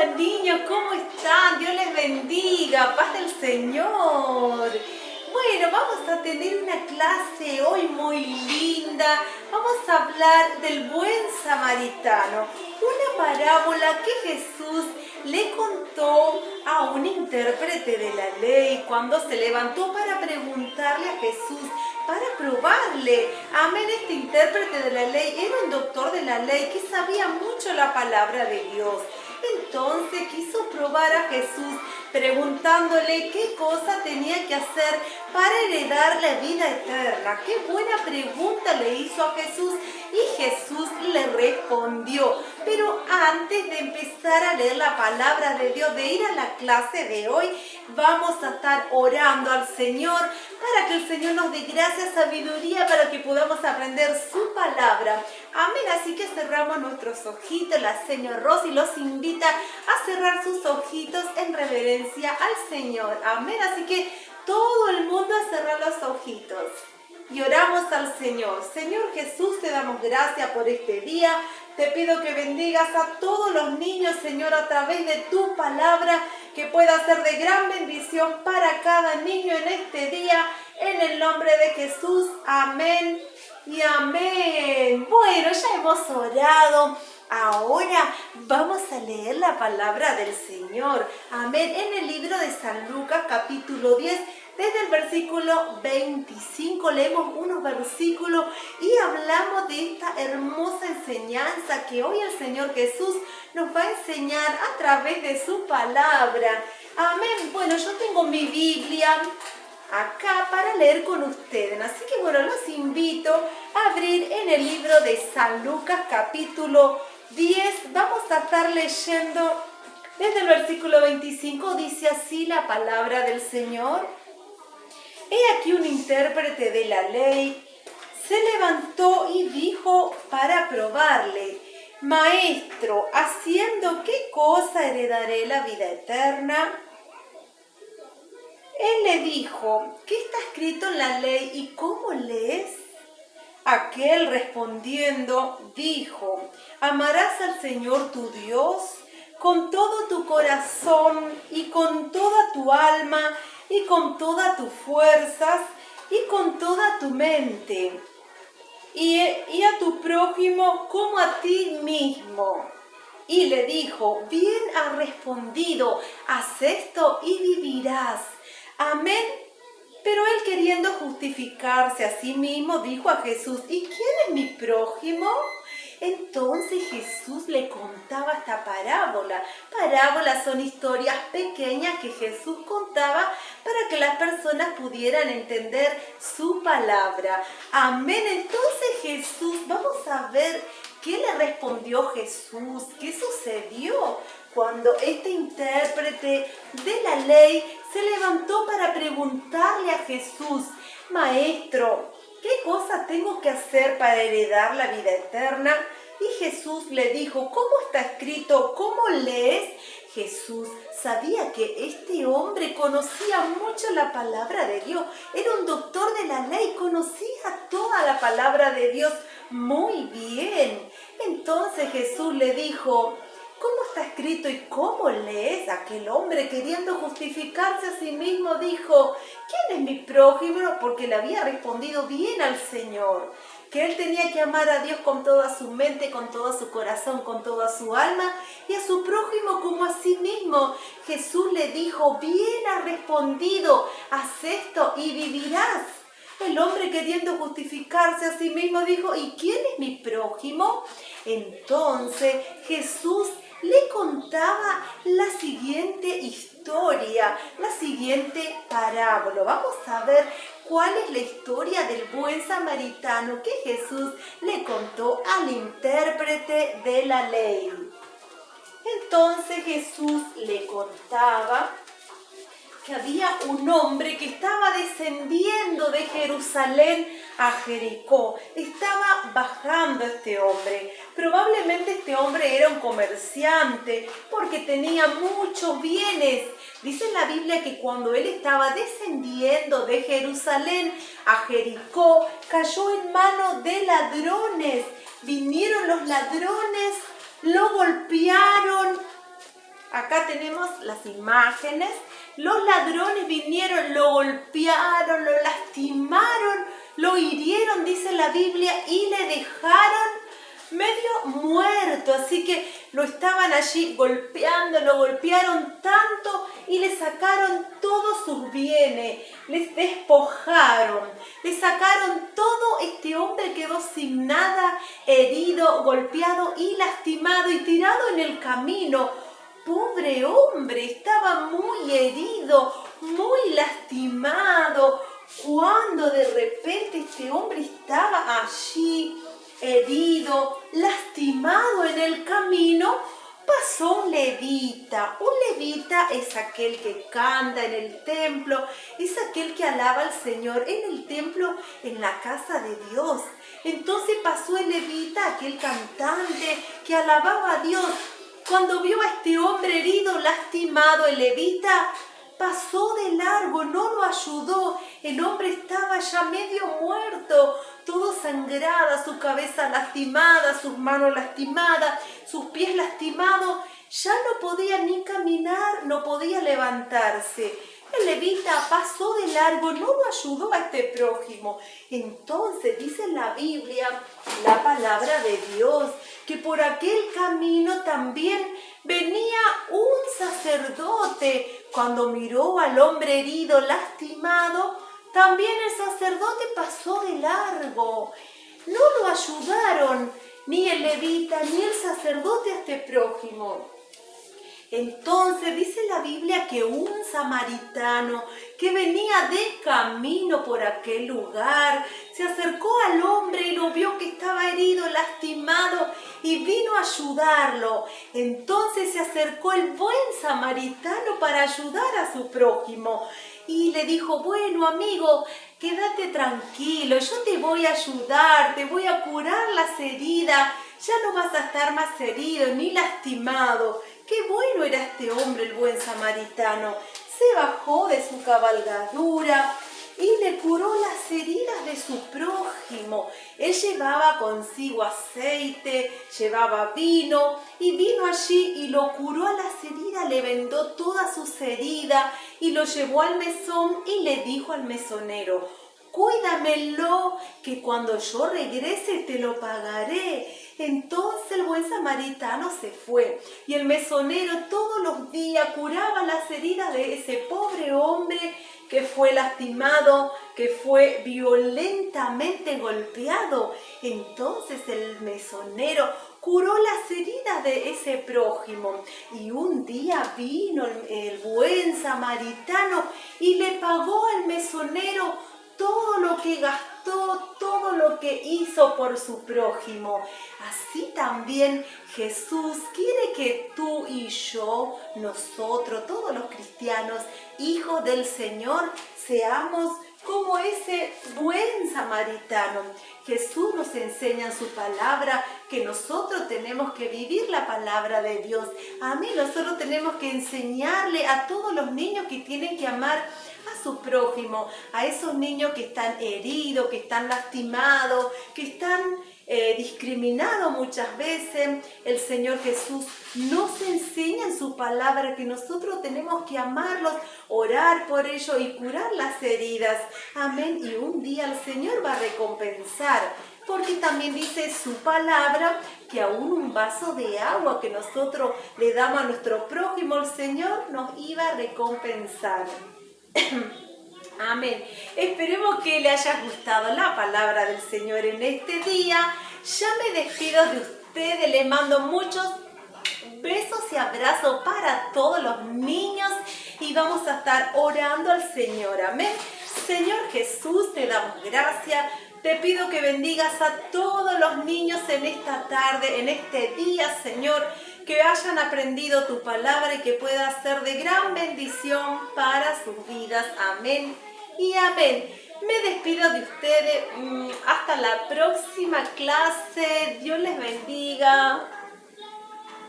Hola niños, ¿cómo están? Dios les bendiga, paz del Señor. Bueno, vamos a tener una clase hoy muy linda. Vamos a hablar del buen samaritano, una parábola que Jesús le contó a un intérprete de la ley cuando se levantó para preguntarle a Jesús, para probarle. Amén, este intérprete de la ley era un doctor de la ley que sabía mucho la palabra de Dios. Entonces quiso probar a Jesús preguntándole qué cosa tenía que hacer para heredar la vida eterna. Qué buena pregunta le hizo a Jesús y Jesús le respondió. Pero antes de empezar a leer la palabra de Dios, de ir a la clase de hoy, vamos a estar orando al Señor para que el Señor nos dé gracia, sabiduría, para que podamos aprender su palabra. Amén. Así que cerramos nuestros ojitos. La señora Rosy los invita a cerrar sus ojitos en reverencia al Señor. Amén. Así que todo el mundo a cerrar los ojitos. Y oramos al Señor. Señor Jesús, te damos gracias por este día. Te pido que bendigas a todos los niños, Señor, a través de tu palabra, que pueda ser de gran bendición para cada niño en este día. En el nombre de Jesús. Amén y amén. Bueno, ya hemos orado. Ahora vamos a leer la palabra del Señor. Amén. En el libro de San Lucas, capítulo 10, desde el versículo 25, leemos unos versículos y hablamos de esta hermosa enseñanza que hoy el Señor Jesús nos va a enseñar a través de su palabra. Amén. Bueno, yo tengo mi Biblia acá para leer con ustedes. Así que bueno, los invito a abrir en el libro de San Lucas capítulo 10. Vamos a estar leyendo desde el versículo 25. Dice así la palabra del Señor. He aquí un intérprete de la ley se levantó y dijo para probarle: Maestro, ¿haciendo qué cosa heredaré la vida eterna? Él le dijo: ¿qué está escrito en la ley y cómo lees? Aquel respondiendo dijo: amarás al Señor tu Dios con todo tu corazón y con toda tu alma y con todas tus fuerzas y con toda tu mente, y a tu prójimo como a ti mismo. Y le dijo: bien has respondido, haz esto y vivirás. Amén. Pero él, queriendo justificarse a sí mismo, dijo a Jesús: ¿y quién es mi prójimo? Entonces Jesús le contaba esta parábola. Parábolas son historias pequeñas que Jesús contaba para que las personas pudieran entender su palabra. Amén. Entonces Jesús, vamos a ver qué le respondió Jesús, qué sucedió cuando este intérprete de la ley se levantó para preguntarle a Jesús: Maestro, ¿qué cosa tengo que hacer para heredar la vida eterna? Y Jesús le dijo: ¿cómo está escrito? ¿Cómo lees? Jesús sabía que este hombre conocía mucho la palabra de Dios. Era un doctor de la ley, conocía toda la palabra de Dios muy bien. Entonces Jesús le dijo: ¿cómo está escrito y cómo lees? Aquel hombre, queriendo justificarse a sí mismo, dijo: ¿quién es mi prójimo? Porque le había respondido bien al Señor, que él tenía que amar a Dios con toda su mente, con todo su corazón, con toda su alma, y a su prójimo como a sí mismo. Jesús le dijo: bien has respondido, haz esto y vivirás. El hombre, queriendo justificarse a sí mismo, dijo: ¿y quién es mi prójimo? Entonces Jesús le contaba la siguiente historia, la siguiente parábola. Vamos a ver cuál es la historia del buen samaritano que Jesús le contó al intérprete de la ley. Entonces Jesús le contaba que había un hombre que estaba descendiendo de Jerusalén a Jericó. Estaba bajando este hombre. Probablemente este hombre era un comerciante porque tenía muchos bienes. Dice en la Biblia que cuando él estaba descendiendo de Jerusalén a Jericó, cayó en manos de ladrones. Vinieron los ladrones, lo golpearon, Acá tenemos las imágenes. Los ladrones vinieron, lo golpearon, lo lastimaron, lo hirieron, dice la Biblia, y le dejaron medio muerto. Así que lo estaban allí golpeando, lo golpearon tanto y le sacaron todos sus bienes, les despojaron, le sacaron todo. Este hombre quedó sin nada, herido, golpeado y lastimado y tirado en el camino. Pobre hombre, estaba muy herido, muy lastimado, cuando de repente este hombre estaba allí, herido, lastimado en el camino. Pasó un levita. Un levita es aquel que canta en el templo, es aquel que alaba al Señor en el templo, en la casa de Dios. Entonces pasó el levita, aquel cantante que alababa a Dios. Cuando vio a este hombre herido, lastimado, el levita pasó de largo, no lo ayudó. El hombre estaba ya medio muerto, todo sangrado, su cabeza lastimada, sus manos lastimadas, sus pies lastimados. Ya no podía ni caminar, no podía levantarse. El levita pasó de largo, no lo ayudó a este prójimo. Entonces dice en la Biblia, la palabra de Dios, que por aquel camino también venía un sacerdote. Cuando miró al hombre herido, lastimado, también el sacerdote pasó de largo. No lo ayudaron ni el levita ni el sacerdote a este prójimo. Entonces dice la Biblia que un samaritano que venía de camino por aquel lugar se acercó al hombre y lo vio que estaba herido, lastimado, y vino a ayudarlo. Entonces se acercó el buen samaritano para ayudar a su prójimo y le dijo: bueno, amigo, quédate tranquilo, yo te voy a ayudar, te voy a curar las heridas, ya no vas a estar más herido ni lastimado. Qué bueno era este hombre, el buen samaritano. Se bajó de su cabalgadura y le curó las heridas de su prójimo. Él llevaba consigo aceite, llevaba vino, y vino allí y lo curó a las heridas, le vendó todas sus heridas y lo llevó al mesón y le dijo al mesonero: cuídamelo, que cuando yo regrese te lo pagaré. Entonces el buen samaritano se fue y el mesonero todos los días curaba las heridas de ese pobre hombre que fue lastimado, que fue violentamente golpeado. Entonces el mesonero curó las heridas de ese prójimo. Y un día vino el buen samaritano y le pagó al mesonero todo lo que gastó, todo lo que hizo por su prójimo. Así también Jesús quiere que tú y yo, nosotros, todos los cristianos, hijos del Señor, seamos como ese buen samaritano. Jesús nos enseña en su palabra que nosotros tenemos que vivir la palabra de Dios. Amén. Nosotros tenemos que enseñarle a todos los niños que tienen que amar a su prójimo, a esos niños que están heridos, que están lastimados, que están discriminados muchas veces. El Señor Jesús nos enseña en su palabra que nosotros tenemos que amarlos, orar por ellos y curar las heridas. Amén. Y un día el Señor va a recompensar, porque también dice su palabra que aún un vaso de agua que nosotros le damos a nuestro prójimo, el Señor nos iba a recompensar. Amén. Esperemos que le haya gustado la palabra del Señor en este día. Ya me despido de ustedes, les mando muchos besos y abrazos para todos los niños y vamos a estar orando al Señor. Amén. Señor Jesús, te damos gracias. Te pido que bendigas a todos los niños en esta tarde, en este día, Señor, que hayan aprendido tu palabra y que pueda ser de gran bendición para sus vidas. Amén y amén. Me despido de ustedes. Hasta la próxima clase. Dios les bendiga.